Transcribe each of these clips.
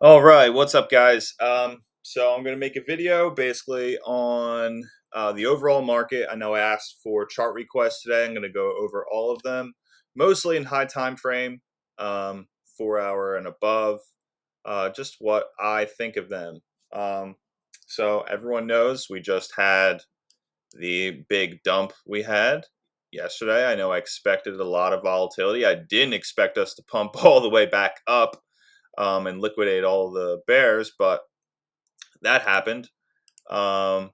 All right, what's up, guys? So I'm going to make a video basically on the overall market. I know I asked for chart requests today. I'm going to go over all of them, mostly in high time frame, 4 hour and above. Just what I think of them. Um, so everyone knows we just had the big dump we had yesterday. I know I expected a lot of volatility. I didn't expect us to pump all the way back up and liquidate all the bears, but that happened. Um,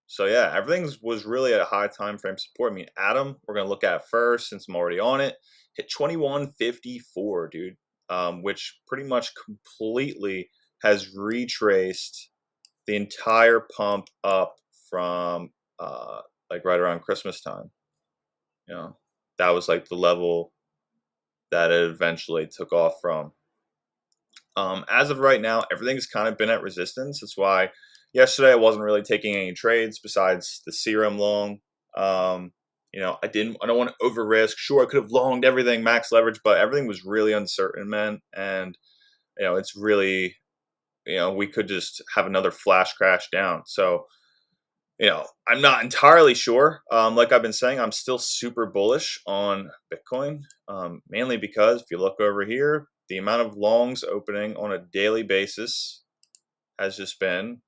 so yeah, everything was really at a high time frame support. I mean, Atom, we're gonna look at first since I'm already on it. Hit 2154, dude, which pretty much completely has retraced the entire pump up from like right around Christmas time. You know, that was like the level that it eventually took off from. As of right now, everything's kind of been at resistance. That's why yesterday I wasn't really taking any trades besides the serum long. Um, I don't want to over risk. Sure, I could have longed everything max leverage, but everything was really uncertain, man. And it's really, we could just have another flash crash down. So, I'm not entirely sure. Like I've been saying, I'm still super bullish on Bitcoin, mainly because if you look over here, the amount of longs opening on a daily basis has just been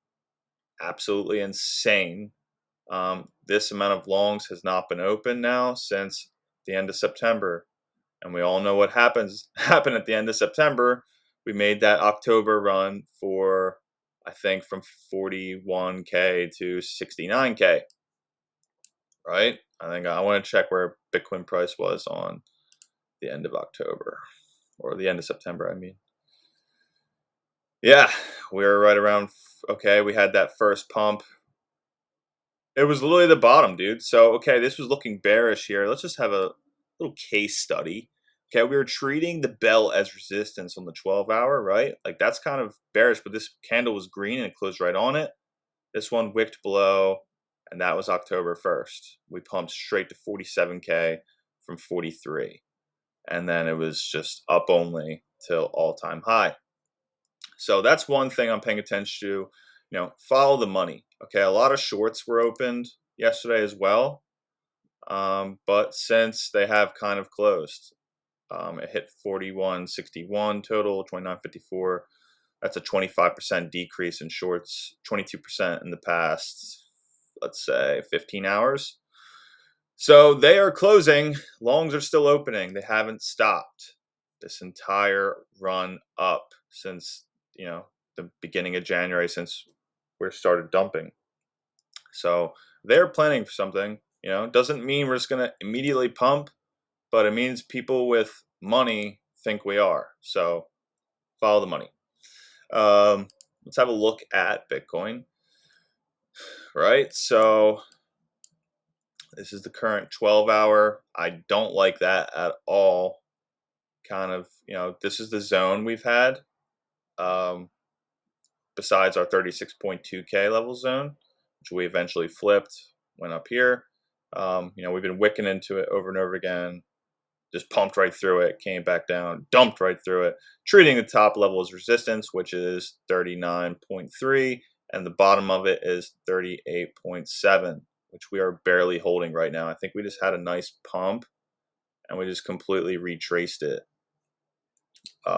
absolutely insane. This amount of longs has not been open now since the end of September, and we all know what happened at the end of September. We made that October run for I think from 41K to 69K, right? I think I want to check where Bitcoin price was on the end of October or the end of September. I mean, yeah, we were right around. Okay, we had that first pump. It was literally the bottom, dude. So, okay, this was looking bearish here. Let's just have a little case study. Okay, we were treating the bell as resistance on the 12-hour, right? Like that's kind of bearish, but this candle was green and it closed right on it. This one wicked below, and that was October 1st. We pumped straight to 47K from 43. And then it was just up only till all-time high. So that's one thing I'm paying attention to. Follow the money. Okay, a lot of shorts were opened yesterday as well, but since they have kind of closed, it hit 41.61 total, 29.54. That's a 25% decrease in shorts, 22% in the past, let's say, 15 hours. So they are closing. Longs are still opening. They haven't stopped this entire run up since, the beginning of January, since we started dumping. So they're planning for something. Doesn't mean we're just going to immediately pump, but it means people with money think we are. So follow the money. Let's have a look at Bitcoin, right? So this is the current 12-hour. I don't like that at all. Kind of, this is the zone we've had, um, besides our 36.2K level zone, which we eventually flipped, went up here. We've been wicking into it over and over again, just pumped right through it, came back down, dumped right through it, treating the top level as resistance, which is 39.3, and the bottom of it is 38.7, which we are barely holding right now. I think we just had a nice pump, and we just completely retraced it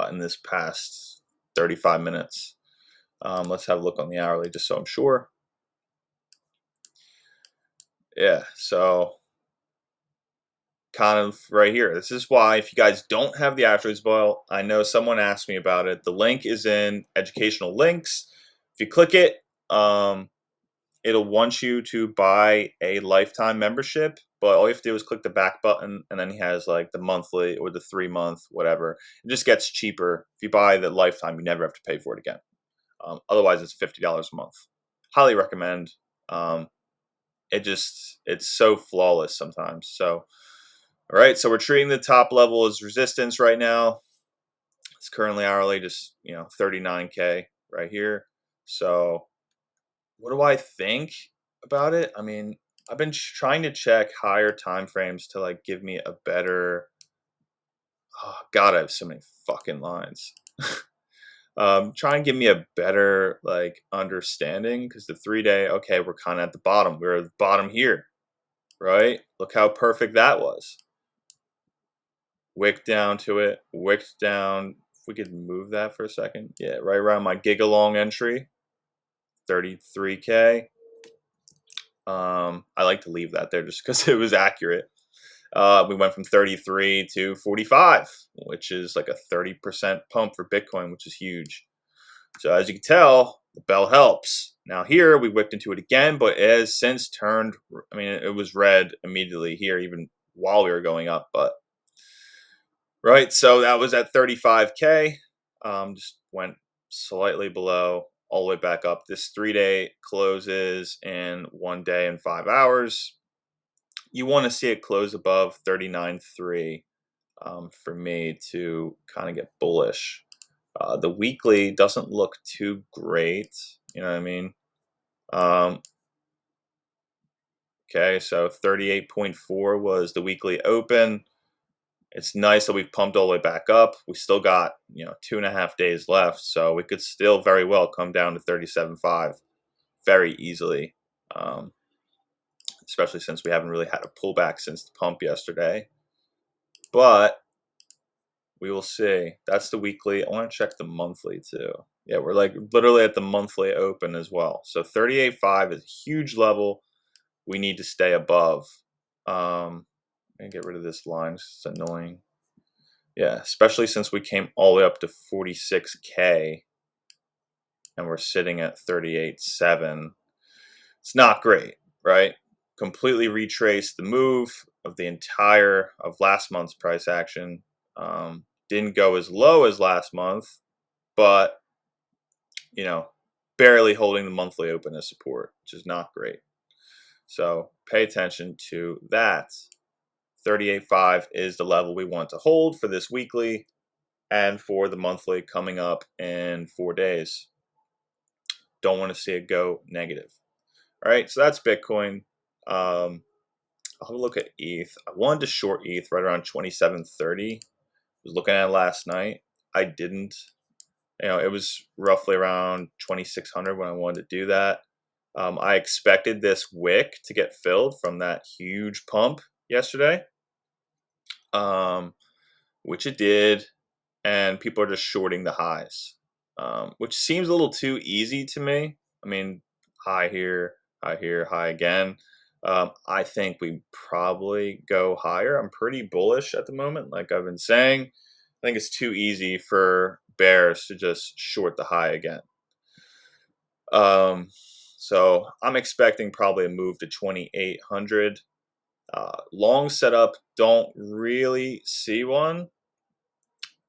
in this past 35 minutes. Let's have a look on the hourly just so I'm sure. Yeah, so kind of right here. This is why if you guys don't have the Astros ball, I know someone asked me about it. The link is in educational links. If you click it, it'll want you to buy a lifetime membership, but all you have to do is click the back button, and then he has like the monthly or the 3 month, whatever. It just gets cheaper. If you buy the lifetime, you never have to pay for it again. Otherwise, it's $50 a month. Highly recommend. Um, it's so flawless sometimes. So, all right, so we're treating the top level as resistance right now. It's currently hourly, just 39K right here. So, what do I think about it? I mean, I've been trying to check higher time frames to like give me a better. Oh God, I have so many fucking lines. Try and give me a better like understanding, because the 3 day, okay, we're kind of at the bottom. We're at the bottom here, right? Look how perfect that was. Wick down to it, wicked down. If we could move that for a second, yeah, right around my gigalong entry, 33K. I like to leave that there just because it was accurate. We went from 33 to 45, which is like a 30% pump for Bitcoin, which is huge. So as you can tell, the bell helps. Now here we whipped into it again, but it has since turned. I mean, it was red immediately here, even while we were going up. But right, so that was at 35K. Just went slightly below, all the way back up. This 3 day closes in 1 day and 5 hours. You want to see it close above 39.3 for me to kind of get bullish. The weekly doesn't look too great. You know what I mean? Um, okay, so 38.4 was the weekly open. It's nice that we've pumped all the way back up. We still got 2.5 days left, so we could still very well come down to 37.5 very easily. Um, Especially since we haven't really had a pullback since the pump yesterday. But we will see. That's the weekly. I want to check the monthly too. Yeah, we're like literally at the monthly open as well. So 38.5 is a huge level we need to stay above. And get rid of this line. It's annoying. Yeah, especially since we came all the way up to 46K and we're sitting at 38.7. It's not great, right? Completely retraced the move of the entire of last month's price action. Didn't go as low as last month, but you know, barely holding the monthly open as support, which is not great. So pay attention to that. 38.5 is the level we want to hold for this weekly and for the monthly coming up in 4 days. Don't want to see it go negative. All right, so that's Bitcoin. I'll have a look at ETH. I wanted to short ETH right around 27.30. I was looking at it last night. I didn't. It was roughly around 2,600 when I wanted to do that. I expected this wick to get filled from that huge pump yesterday, which it did, and people are just shorting the highs, which seems a little too easy to me. I mean, high here, high here, high again. I think we probably go higher. I'm pretty bullish at the moment, like I've been saying. I think it's too easy for bears to just short the high again. So I'm expecting probably a move to 2,800. Long setup, don't really see one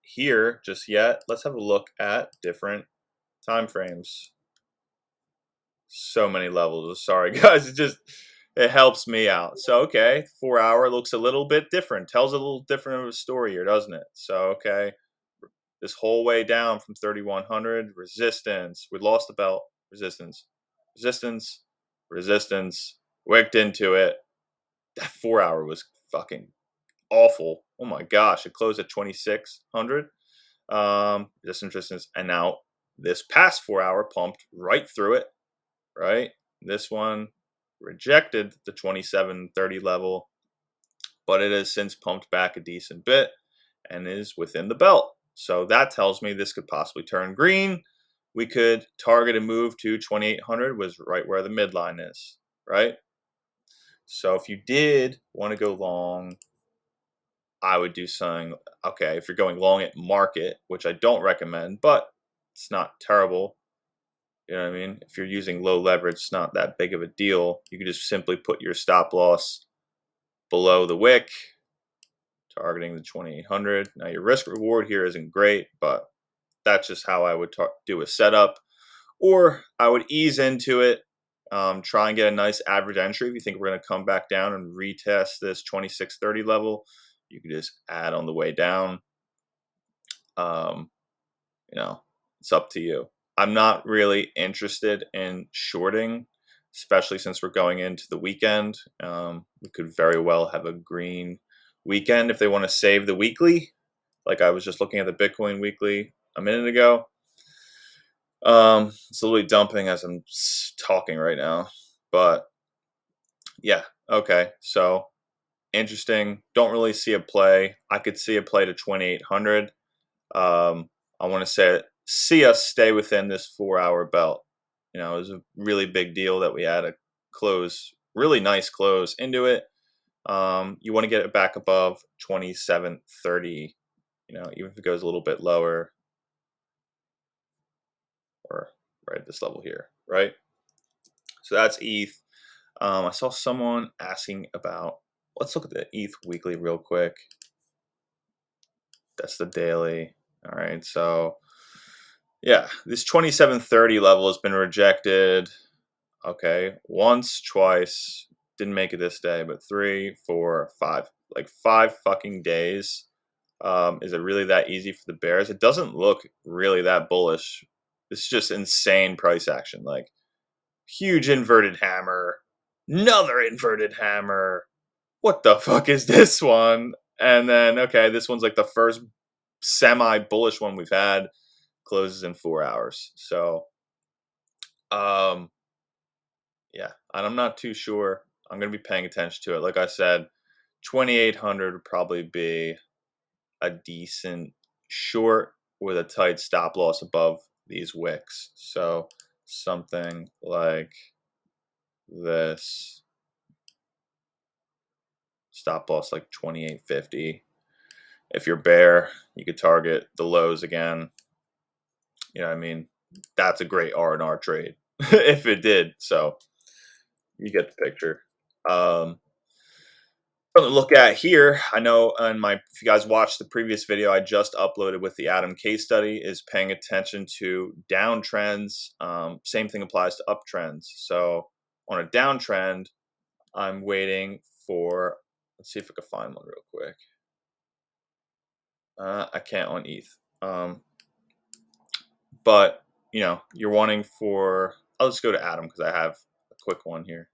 here just yet. Let's have a look at different time frames. So many levels. Sorry, guys. It helps me out. So okay, 4 hour looks a little bit different. Tells a little different of a story here, doesn't it? So okay, this whole way down from 3,100 resistance. We lost the belt. Resistance, resistance, resistance. Wicked into it. That 4 hour was fucking awful. Oh my gosh, it closed at 2,600. Resistance, and now this past 4 hour pumped right through it. Right, this one rejected the 27.30 level, but it has since pumped back a decent bit and is within the belt. So that tells me this could possibly turn green. We could target a move to 2,800, was right where the midline is, right? So if you did want to go long, I would do something. Okay, if you're going long at market, which I don't recommend, but it's not terrible. You know what I mean? If you're using low leverage, it's not that big of a deal. You can just simply put your stop loss below the wick, targeting the 2,800. Now your risk reward here isn't great, but that's just how I would do a setup. Or I would ease into it, try and get a nice average entry. If you think we're going to come back down and retest this 26.30 level, you can just add on the way down. Um, it's up to you. I'm not really interested in shorting, especially since we're going into the weekend. We could very well have a green weekend if they want to save the weekly. Like I was just looking at the Bitcoin weekly a minute ago. It's literally dumping as I'm talking right now, but yeah, okay. So interesting. Don't really see a play. I could see a play to 2,800. I want to see us stay within this 4 hour belt. It was a really big deal that we had a really nice close into it. You want to get it back above 2730. Even if it goes a little bit lower or right at this level here, right? So that's ETH. I saw someone asking about. Let's look at the ETH weekly real quick. That's the daily. All right, so yeah, this 2730 level has been rejected. Okay, once, twice, didn't make it this day, but 3, 4, 5, like 5 fucking days. Is it really that easy for the Bears? It doesn't look really that bullish. It's just insane price action, like huge inverted hammer, another inverted hammer. What the fuck is this one? And then okay, this one's like the first semi bullish one we've had. Closes in 4 hours. So um yeah, and I'm not too sure. I'm gonna be paying attention to it. Like I said, 2,800 would probably be a decent short with a tight stop loss above these wicks. So something like this, stop loss like 2,850. If you're bear, you could target the lows again. You know what I mean? That's a great R&R trade if it did. So you get the picture. Something to look at here. I know if you guys watched the previous video I just uploaded with the Atom case study, is paying attention to downtrends. Same thing applies to uptrends. So on a downtrend, I'm waiting for. Let's see if I can find one real quick. I can't on ETH. But you're wanting for. I'll just go to Atom because I have a quick one here.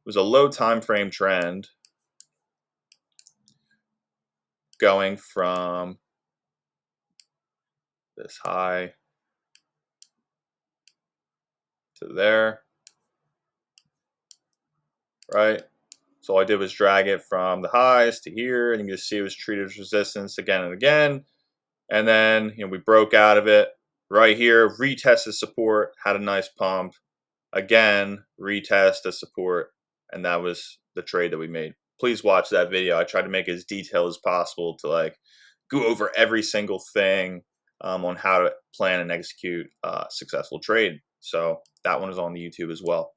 It was a low time frame trend going from this high to there, right? So all I did was drag it from the highs to here, and you can just see it was treated as resistance again and again. And then we broke out of it right here, retested support, had a nice pump, again, retest the support, and that was the trade that we made. Please watch that video. I tried to make it as detailed as possible to go over every single thing on how to plan and execute a successful trade. So that one is on the YouTube as well.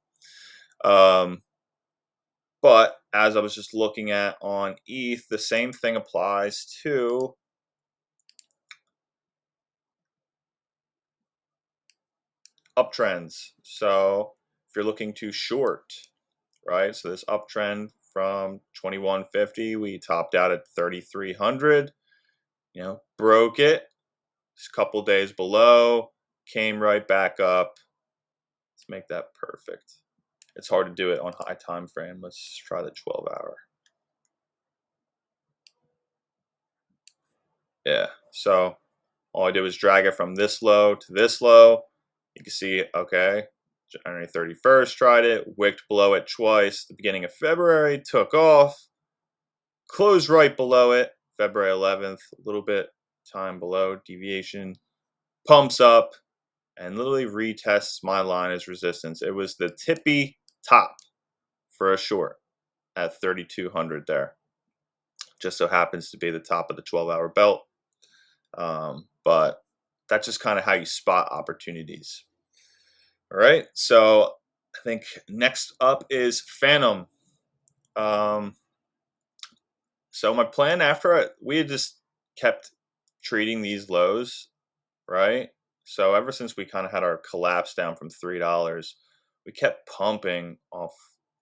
But as I was just looking at on ETH, the same thing applies to uptrends. So if you're looking to short, right? So this uptrend from 2150, we topped out at 3,300. Broke it. It's a couple days below, came right back up. Let's make that perfect. It's hard to do it on high time frame. Let's try the 12-hour. Yeah. So all I did was drag it from this low to this low. You can see, okay, January 31st, tried it, wicked below it twice. The beginning of February, took off, closed right below it. February 11th, a little bit time below, deviation, pumps up, and literally retests my line as resistance. It was the tippy top for a short at 3,200 there. Just so happens to be the top of the 12-hour belt. But that's just kind of how you spot opportunities. All right. So I think next up is Phantom. Um, so my plan we had just kept treating these lows, right? So ever since we kind of had our collapse down from $3, we kept pumping off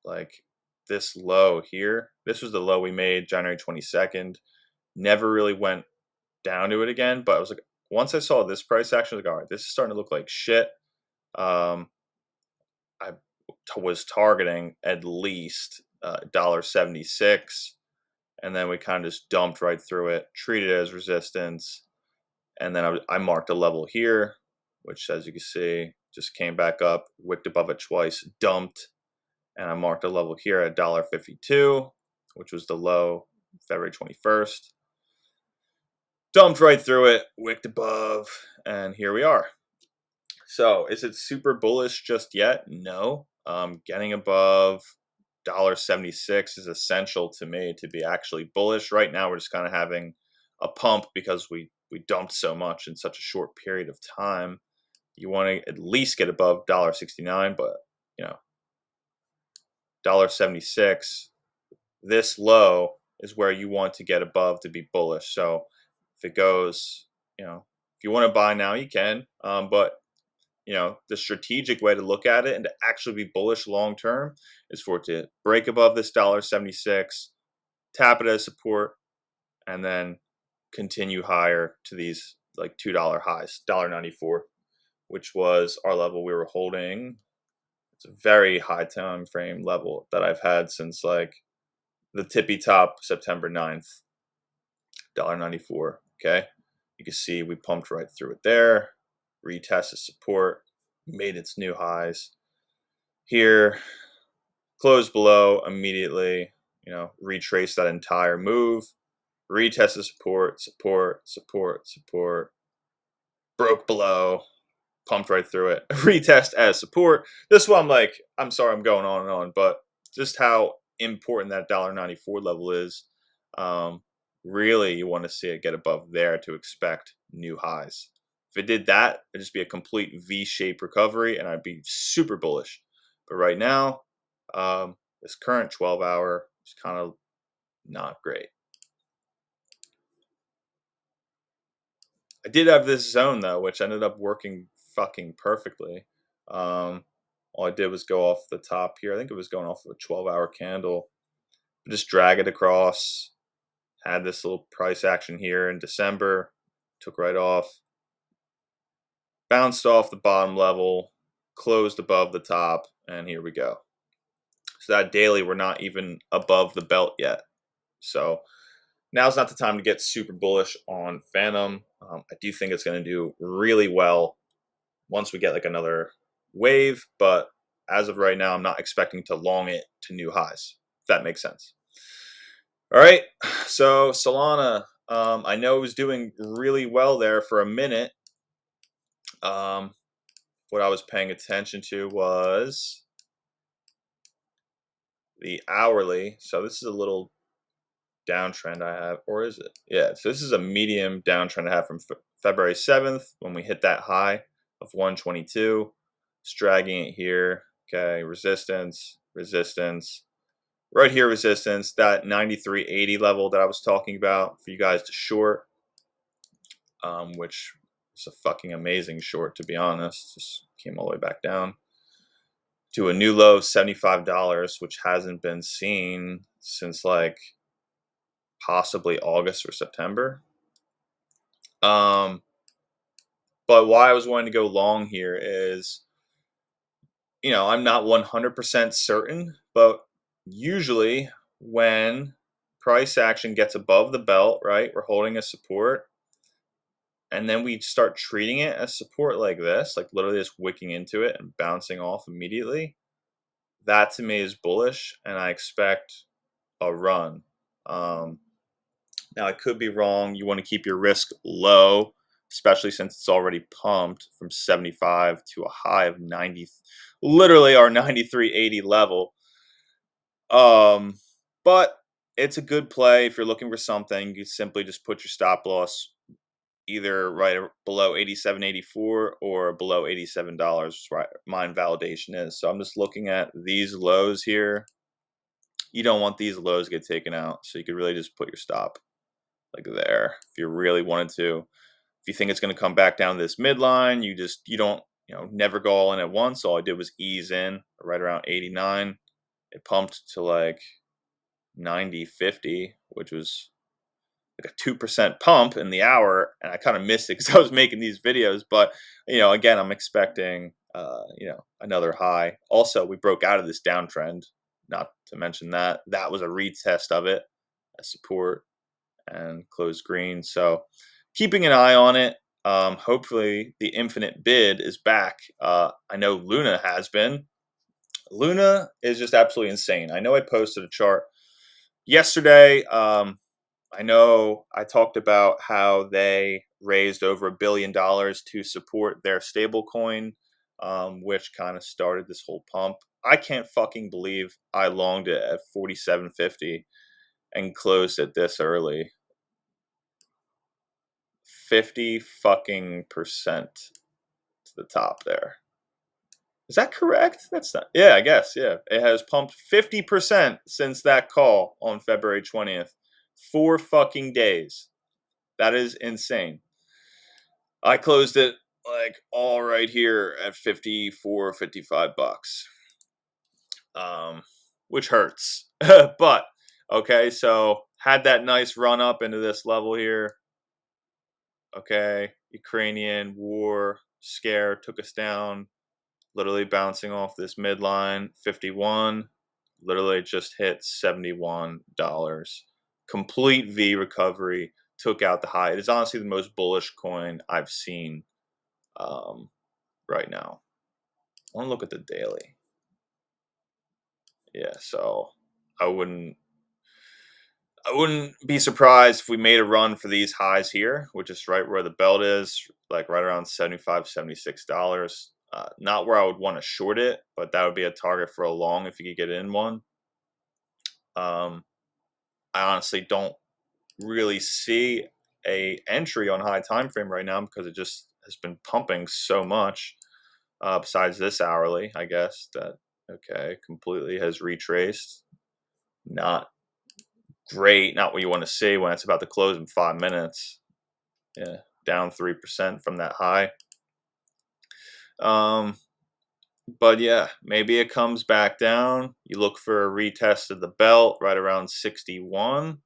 like this low here. This was the low we made January 22nd. Never really went down to it again, but I was like, once I saw this price action, I was like, all right, this is starting to look like shit. I was targeting at least $1.76, and then we kind of just dumped right through it, treated it as resistance, And then I marked a level here, which, as you can see, just came back up, wicked above it twice, dumped, and I marked a level here at $1.52, which was the low, February 21st. Dumped right through it, wicked above, and here we are. So, is it super bullish just yet? No. Getting above $1.76 is essential to me to be actually bullish. Right now, we're just kind of having a pump because we dumped so much in such a short period of time. You want to at least get above $1.69, but you know, $1.76, this low is where you want to get above to be bullish. So if it goes, if you want to buy now, you can. But the strategic way to look at it and to actually be bullish long term is for it to break above this $1.76, tap it as support, and then continue higher to these like $2 highs, $1.94, which was our level we were holding. It's a very high time frame level that I've had since like the tippy top September 9th, $1.94. Okay. You can see we pumped right through it there, retested support, made its new highs. Here, closed below immediately, retrace that entire move, retested support, support, support, support, broke below, pumped right through it, retest as support. This one, I'm sorry I'm going on and on, but just how important that $1.94 level is. Really, you want to see it get above there to expect new highs. If it did that, it'd just be a complete V-shaped recovery, and I'd be super bullish. But right now, this current 12-hour is kind of not great. I did have this zone though, which ended up working fucking perfectly. All I did was go off the top here. I think it was going off of a 12-hour candle. Just drag it across. Had this little price action here in December. Took right off. Bounced off the bottom level. Closed above the top. And here we go. So that daily, we're not even above the belt yet. So now's not the time to get super bullish on Phantom. I do think it's going to do really well once we get like another wave, but as of right now, I'm not expecting to long it to new highs, if that makes sense. All right, so Solana, I know it was doing really well there for a minute. What I was paying attention to was the hourly. So this is a little downtrend I have, or is it? Yeah, so this is a medium downtrend I have from February 7th when we hit that high of 122. It's dragging it here. Okay, resistance, resistance. Right here, resistance, that 93.80 level that I was talking about for you guys to short, which is a fucking amazing short, to be honest. Just came all the way back down to a new low of $75, which hasn't been seen since like possibly August or September. But why I was wanting to go long here is, I'm not 100% certain, but usually when price action gets above the belt, right, we're holding a support, and then we start treating it as support like this, like literally just wicking into it and bouncing off immediately. That to me is bullish, and I expect a run. Now, I could be wrong. You want to keep your risk low, especially since it's already pumped from 75 to a high of 90, literally our 93.80 level. But it's a good play if you're looking for something. You simply just put your stop loss either right below 87.84 or below $87, right? Mine validation is. So I'm just looking at these lows here. You don't want these lows to get taken out, so you could really just put your stop like there if you really wanted to. If you think it's going to come back down to this midline, you don't never go all in at once. All I did was ease in right around 89. It pumped to like 90.50, which was like a 2% pump in the hour, and I kind of missed it because I was making these videos. But again, I'm expecting another high. Also, we broke out of this downtrend. Not to mention that was a retest of it, a support, and closed green. So keeping an eye on it. Hopefully, the infinite bid is back. I know Luna has been. Luna is just absolutely insane. I know I posted a chart yesterday. I know I talked about how they raised over $1 billion to support their stablecoin, which kind of started this whole pump. I can't fucking believe I longed it at 47.50 and closed it this early. 50 fucking percent to the top there. Is that correct? That's not. Yeah, I guess. Yeah, it has pumped 50% since that call on February 20th. 4 fucking days. That is insane. I closed it like all right here at 54, $55. Um, which hurts. But okay, so had that nice run up into this level here. Okay, Ukrainian war scare took us down, literally bouncing off this midline 51. Literally just hit $71. Complete V recovery, took out the high. It is honestly the most bullish coin I've seen right now. I want to look at the daily. Yeah, so I wouldn't I wouldn't be surprised if we made a run for these highs here, which is right where the belt is, like right around 75, $76. Not where I would want to short it, but that would be a target for a long if you could get in one. Um, I honestly don't really see a entry on high time frame right now because it just has been pumping so much. Besides this hourly, I guess that okay completely has retraced. Not great, not what you want to see when it's about to close in 5 minutes. Yeah, down 3% from that high. Um, but yeah, maybe it comes back down. You look for a retest of the belt right around 61.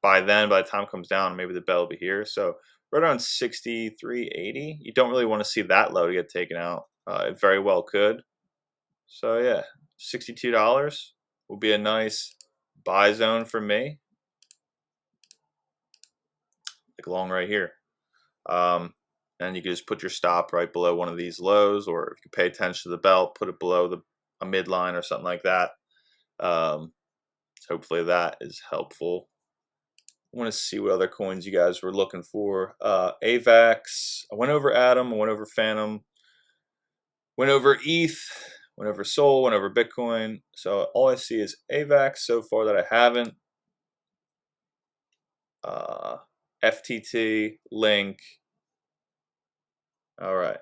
By then, by the time it comes down, maybe the belt will be here. So right around 63.80. You don't really want to see that low to get taken out. It very well could. So yeah, $62 will be a nice buy zone for me. Like along right here. Um, and you can just put your stop right below one of these lows, or if you pay attention to the belt, put it below a midline or something like that. Um, hopefully that is helpful. I want to see what other coins you guys were looking for. AVAX. I went over Atom. I went over Phantom. Went over ETH. Went over Sol. Went over Bitcoin. So all I see is AVAX so far that I haven't. Uh, FTT, Link. All right.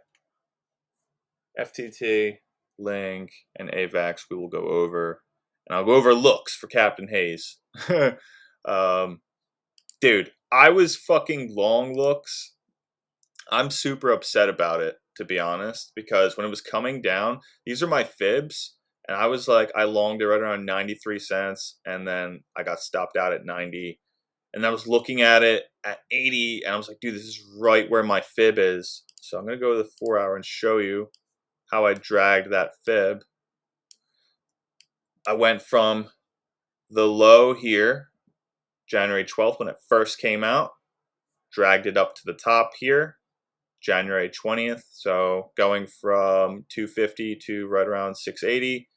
FTT, Link, and AVAX we will go over. And I'll go over looks for Captain Hayes. um, dude, I was fucking long looks. I'm super upset about it, to be honest, because when it was coming down, these are my fibs. And I was like, I longed it right around 93 cents. And then I got stopped out at 90. And I was looking at it at 80. And I was like, dude, this is right where my fib is. So I'm going to go to the 4 hour and show you how I dragged that fib. I went from the low here, January 12th, when it first came out, dragged it up to the top here, January 20th. So going from 250 to right around 680.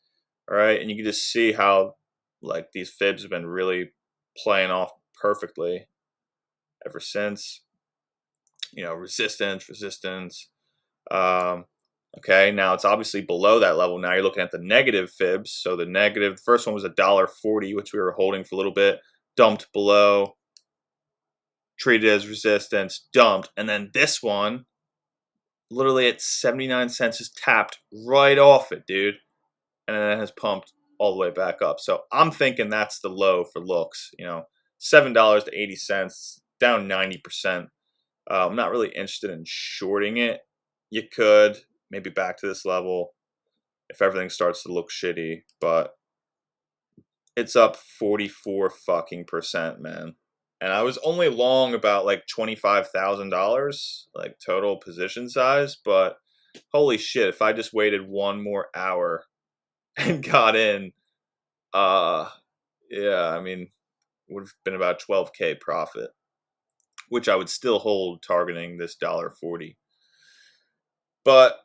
All right. And you can just see how like these fibs have been really playing off perfectly ever since. Resistance, resistance. Um, okay, now it's obviously below that level. Now you're looking at the negative fibs. So the first one was $1.40, which we were holding for a little bit, dumped below, treated as resistance, dumped, and then this one, literally at 79 cents, just tapped right off it, dude, and then it has pumped all the way back up. So I'm thinking that's the low for looks. $7 to 80 cents, down 90%. I'm not really interested in shorting it. You could maybe back to this level if everything starts to look shitty, but it's up 44 fucking percent, man. And I was only long about like $25,000, like total position size, but holy shit, if I just waited one more hour and got in, uh, yeah, I mean, would have been about 12K profit. which I would still hold targeting this $1.40. But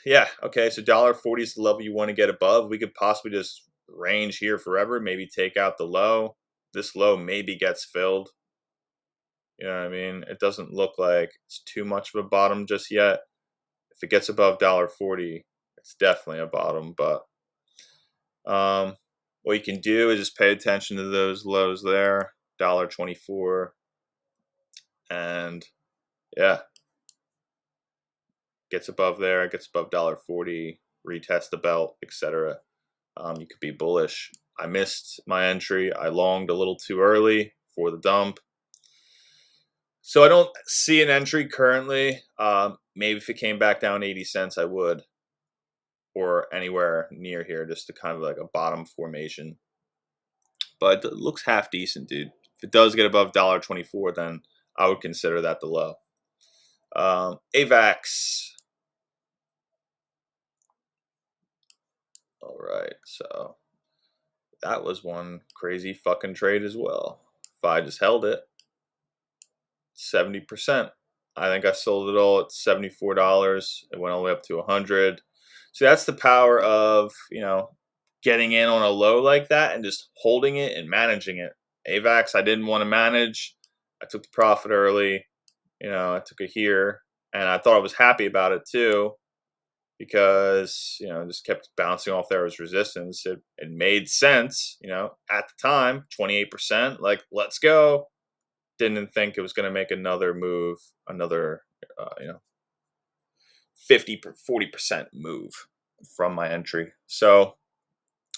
yeah, okay, so $1.40 is the level you want to get above. We could possibly just range here forever, maybe take out the low. This low maybe gets filled. You know what I mean? It doesn't look like it's too much of a bottom just yet. If it gets above $1.40, it's definitely a bottom. But um, what you can do is just pay attention to those lows there, $1.24, and yeah, gets above there, gets above $1.40, retest the belt, etc. You could be bullish. I missed my entry. I longed a little too early for the dump. So I don't see an entry currently. Maybe if it came back down 80 cents, I would, or anywhere near here, just to kind of like a bottom formation. But it looks half decent, dude. If it does get above $1.24, then I would consider that the low. AVAX. All right, so that was one crazy fucking trade as well. If I just held it, 70%. I think I sold it all at $74. It went all the way up to 100. So that's the power of, getting in on a low like that and just holding it and managing it. AVAX, I didn't want to manage. I took the profit early. I took it here, and I thought I was happy about it too because, just kept bouncing off there as resistance. It made sense, at the time, 28%, like, let's go. Didn't think it was going to make another move, another, 40% move from my entry. So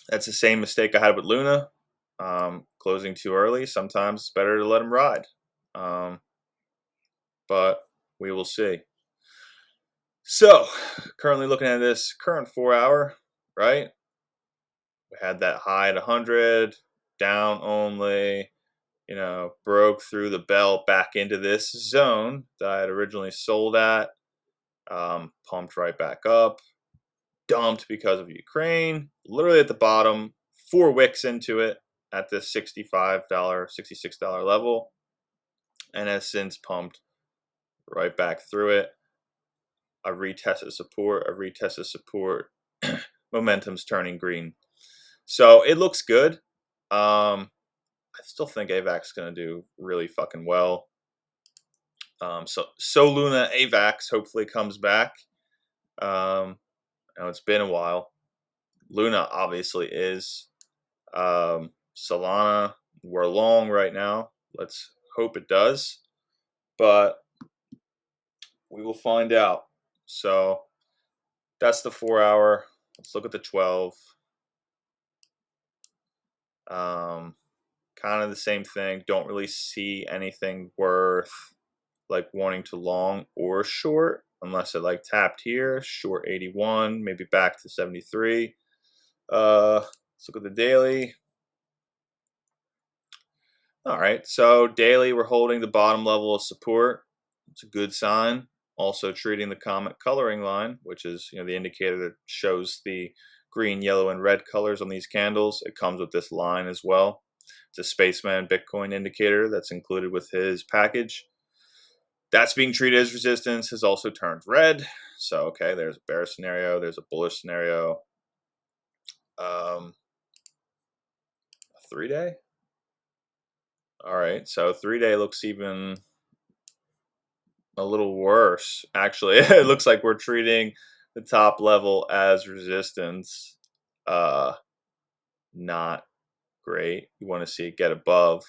that's the same mistake I had with Luna. Closing too early. Sometimes it's better to let them ride. But we will see. So currently looking at this current 4 hour, right? We had that high at 100, down only, broke through the belt back into this zone that I had originally sold at. Pumped right back up, dumped because of Ukraine, literally at the bottom, 4 wicks into it at this $65, $66 level, and has since pumped right back through it. I retested support. Momentum's turning green. So it looks good. I still think AVAX is going to do really fucking well. So Luna AVAX hopefully comes back. It's been a while. Luna obviously is. Solana, we're long right now. Let's hope it does. But we will find out. So that's the 4 hour. Let's look at the 12. Kind of the same thing. Don't really see anything worth like wanting to long or short unless it like tapped here. Short 81, maybe back to 73. Let's look at the daily. All right, so daily we're holding the bottom level of support. It's a good sign. Also treating the comet coloring line, which is the indicator that shows the green, yellow, and red colors on these candles. It comes with this line as well. It's a Spaceman Bitcoin indicator that's included with his package. That's being treated as resistance, has also turned red. So okay, there's a bear scenario, there's a bullish scenario. 3-day. All right, so 3-day looks even a little worse. Actually, it looks like we're treating the top level as resistance. Not great. You want to see it get above.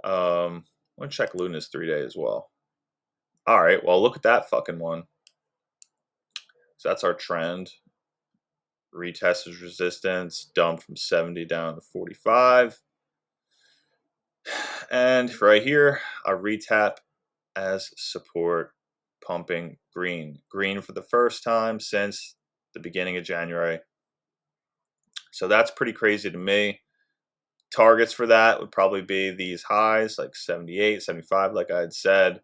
I want to check Luna's 3-day as well. All right, well, look at that fucking one. So that's our trend. Retest is resistance, dumped from 70 down to 45. And right here, a retap as support, pumping green. Green for the first time since the beginning of January. So that's pretty crazy to me. Targets for that would probably be these highs, like 78, 75, like I had said.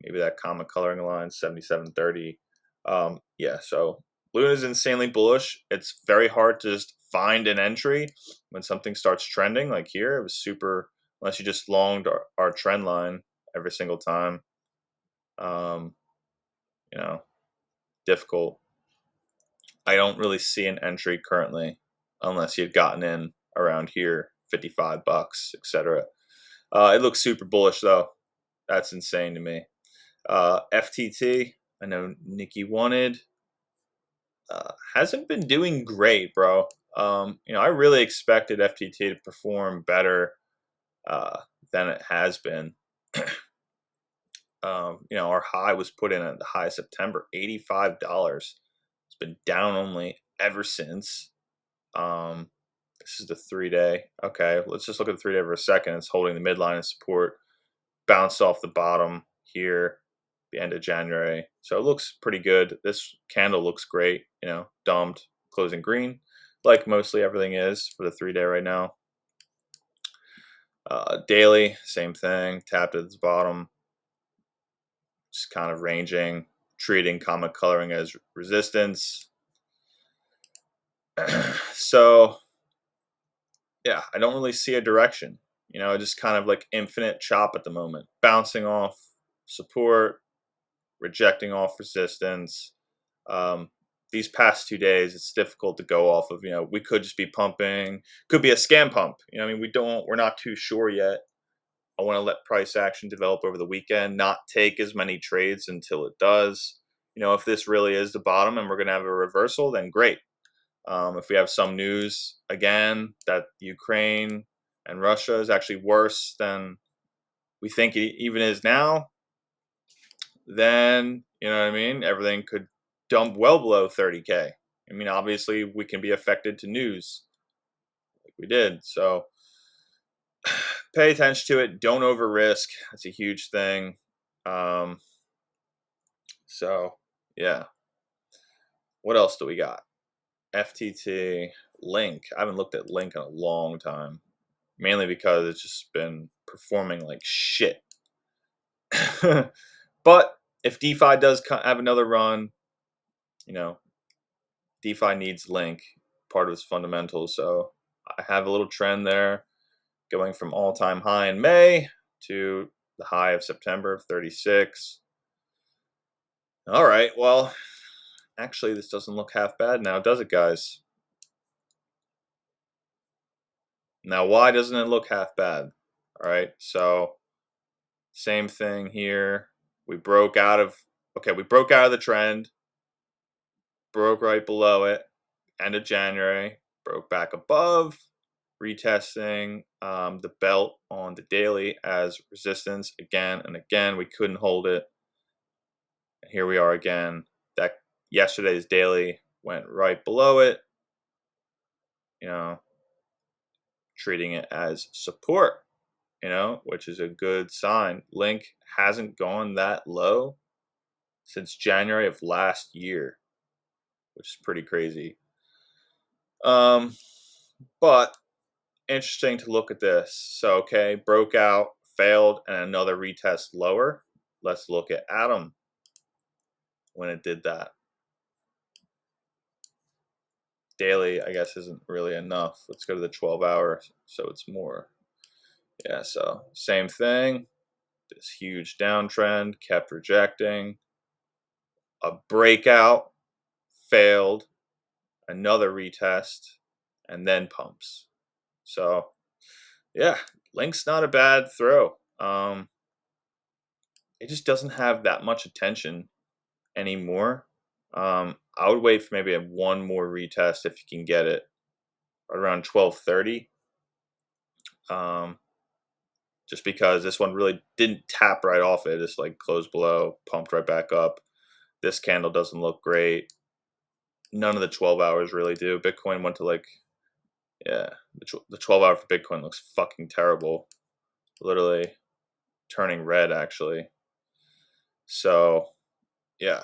Maybe that common coloring line, 77.30. Yeah, so Luna's insanely bullish. It's very hard to just find an entry when something starts trending. Like here, it was super, unless you just longed our trend line. every single time. Um, you know, difficult. I don't really see an entry currently unless you've gotten in around here, 55 bucks, etc. It looks super bullish though. That's insane to me. FTT, I know Nikki wanted, hasn't been doing great, bro. I really expected FTT to perform better uh, than it has been. Our high was put in at the high of September, $85. It's been down only ever since. Um, this is the 3-day. Okay, let's just look at the 3-day for a second. It's holding the midline of support, bounced off the bottom here, the end of January. So it looks pretty good. This candle looks great. Dumped, closing green, like mostly everything is for the 3-day right now. Daily, same thing. Tapped at the bottom, just kind of ranging, treating common coloring as resistance. So yeah, I don't really see a direction. Just kind of like infinite chop at the moment, bouncing off support, rejecting off resistance. Um, these past 2 days, it's difficult to go off of. We could just be pumping, could be a scam pump. We're not too sure yet. I want to let price action develop over the weekend, not take as many trades until it does. If this really is the bottom and we're going to have a reversal, then great. If we have some news again that Ukraine and Russia is actually worse than we think it even is now, then you know what I mean. Everything could dump well below 30K. Obviously, we can be affected to news like we did. So pay attention to it. Don't over risk. That's a huge thing. Um, so yeah. What else do we got? FTT, Link. I haven't looked at Link in a long time, mainly because it's just been performing like shit. But if DeFi does have another run, you know, DeFi needs Link, part of its fundamentals. So I have a little trend there going from all-time high in May to the high of September of 36. All right, well, actually, this doesn't look half bad now, does it, guys? Now, why doesn't it look half bad? All right, so same thing here. We broke out of the trend, broke right below it, end of January, broke back above, retesting the belt on the daily as resistance again and again. We couldn't hold it. And here we are again. That yesterday's daily went right below it, you know, treating it as support, which is a good sign. Link hasn't gone that low since January of last year, which is pretty crazy. But interesting to look at this. So, okay, broke out, failed, and another retest lower. Let's look at Atom when it did that. Daily, I guess, isn't really enough. Let's go to the 12 hours so it's more. Yeah, so same thing. This huge downtrend, kept rejecting. A breakout, failed, another retest, and then pumps. So, yeah, Link's not a bad throw. It just doesn't have that much attention anymore. I would wait for maybe one more retest if you can get it around 12:30. Just because this one really didn't tap right off it. It's like closed below, pumped right back up. This candle doesn't look great. None of the 12 hours really do. Bitcoin went to the 12 hour for Bitcoin looks fucking terrible. Literally turning red actually. So yeah,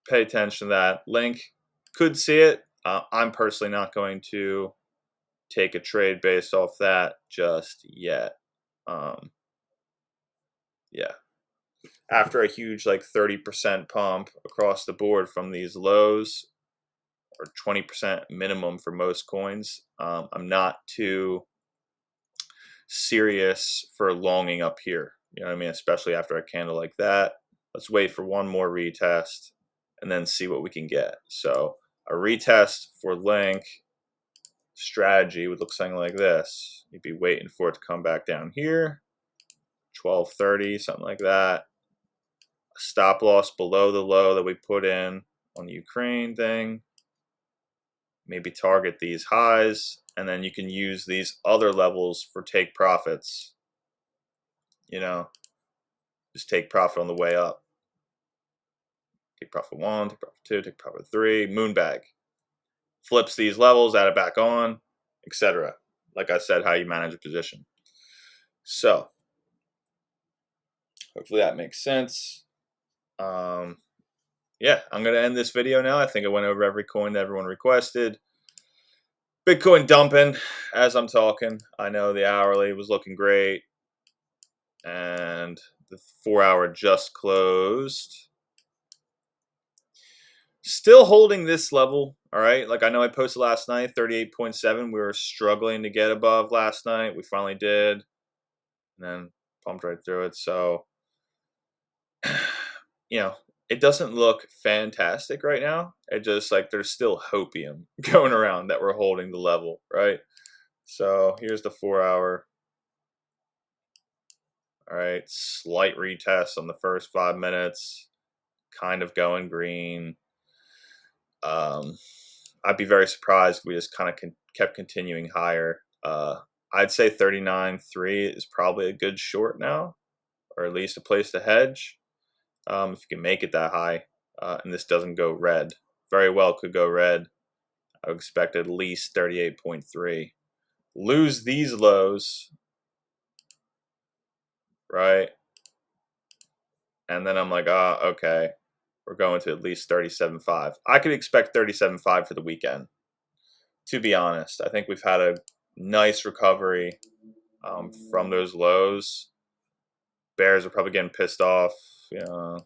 pay attention to that. Link, could see it. I'm personally not going to take a trade based off that just yet. Yeah. After a huge 30% pump across the board from these lows, or 20% minimum for most coins, I'm not too serious for longing up here. You know what I mean? Especially after a candle like that. Let's wait for one more retest and then see what we can get. So a retest for link strategy would look something like this. You'd be waiting for it to come back down here, 1230, something like that. A stop loss below the low that we put in on the Ukraine thing. Maybe target these highs, and then you can use these other levels for take profits. You know, just take profit on the way up. Take profit 1, take profit 2, take profit 3, moon bag. Flips these levels, add it back on, etc. Like I said, how you manage a position. So, hopefully that makes sense. Yeah, I'm going to end this video now. I think I went over every coin that everyone requested. Bitcoin dumping as I'm talking. I know the hourly was looking great. And the 4-hour just closed. Still holding this level, all right? Like I know I posted last night, 38.7. We were struggling to get above last night. We finally did. And then pumped right through it. So, you know, it doesn't look fantastic right now. It just like there's still hopium going around that we're holding the level, right? So here's the 4-hour. All right, slight retest on the first 5 minutes. Kind of going green. I'd be very surprised if we just kind of kept continuing higher. I'd say 39.3 is probably a good short now, or at least a place to hedge. If you can make it that high, and this doesn't go red, very well could go red. I would expect at least 38.3. Lose these lows, right? And then I'm like, okay, we're going to at least 37.5. I could expect 37.5 for the weekend. To be honest, I think we've had a nice recovery from those lows. Bears are probably getting pissed off, you know.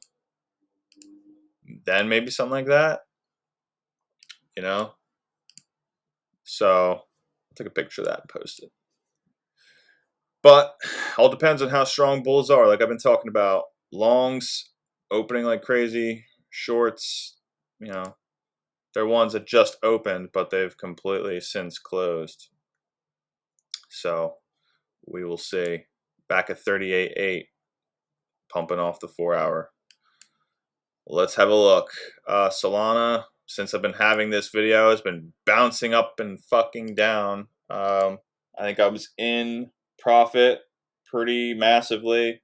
Then maybe something like that, you know. So I'll take a picture of that and post it. But all depends on how strong bulls are. Like I've been talking about, longs opening like crazy, shorts, you know, they're ones that just opened, but they've completely since closed. So we will see. Back at 38.8, pumping off the 4-hour. Let's have a look. Solana, since I've been having this video, has been bouncing up and fucking down. I think I was in profit pretty massively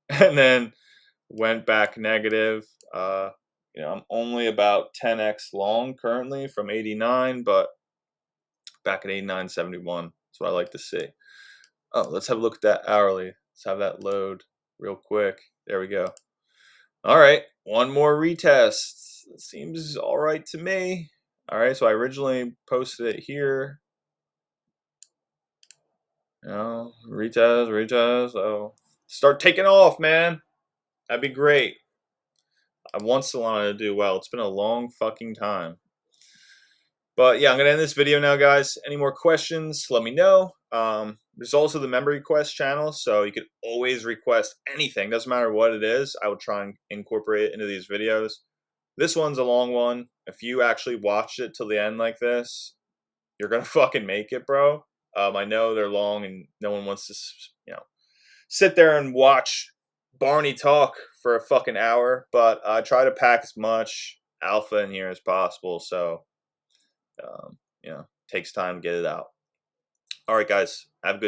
and then went back negative. You know, I'm only about 10x long currently from 89, but back at 89.71. That's what I like to see. Oh, let's have a look at that hourly. Let's have that load real quick. There we go. All right, one more retest. It seems all right to me. All right, so I originally posted it here. You know, retest. So start taking off, man. That'd be great. I want Solana to do well. It's been a long fucking time. But yeah, I'm gonna end this video now, guys. Any more questions, let me know. There's also the member request channel, so you can always request anything. Doesn't matter what it is. I will try and incorporate it into these videos. This one's a long one. If you actually watched it till the end like this, you're gonna fucking make it, bro. I know they're long, and no one wants to, you know, sit there and watch Barney talk for a fucking hour. But I try to pack as much alpha in here as possible. So you know, takes time to get it out. All right, guys, have a good day.